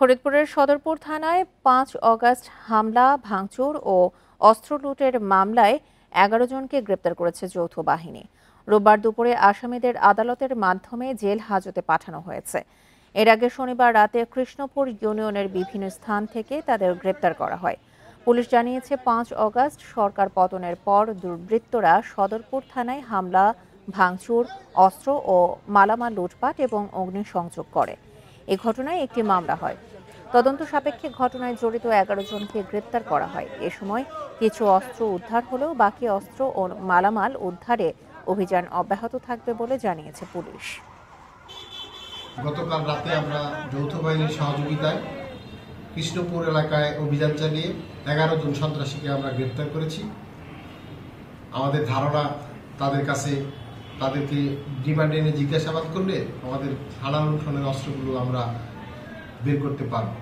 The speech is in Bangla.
ফরিদপুরের সদরপুর থানায় ৫ অগাস্ট হামলা, ভাঙচুর ও অস্ত্র লুটের মামলায় ১১ জনকে গ্রেপ্তার করেছে যৌথ বাহিনী। রোববার দুপুরে আসামিদের আদালতের মাধ্যমে জেল হাজতে পাঠানো হয়েছে। এর আগে শনিবার রাতে কৃষ্ণপুর ইউনিয়নের বিভিন্ন স্থান থেকে তাদের গ্রেপ্তার করা হয়। পুলিশ জানিয়েছে, ৫ অগাস্ট সরকার পতনের পর দুর্বৃত্তরা সদরপুর থানায় হামলা, ভাঙচুর, অস্ত্র ও মালামাল লুটপাট এবং অগ্নিসংযোগ করে। এ ঘটনায় একটি মামলা হয়। তদন্ত সাপেক্ষে ঘটনায় জড়িত ১১ জনকে গ্রেপ্তার করা হয়। এ সময় কিছু অস্ত্র উদ্ধার হলেও বাকি অস্ত্র ও মালামাল উদ্ধারে অভিযান অব্যাহত থাকবে বলে জানিয়েছে পুলিশ। গতকাল রাতে আমরা যৌথ বাহিনীর সহযোগিতায় কৃষ্ণপুর এলাকায় অভিযান চালিয়ে ১১ জন সন্ত্রাসীকে আমরা গ্রেপ্তার করেছি। আমাদের ধারণা তাদেরকে রিমান্ডে এনে জিজ্ঞাসাবাদ করলে আমাদের হালাল লুণ্ঠনের অস্ত্রগুলো আমরা বের করতে পারব।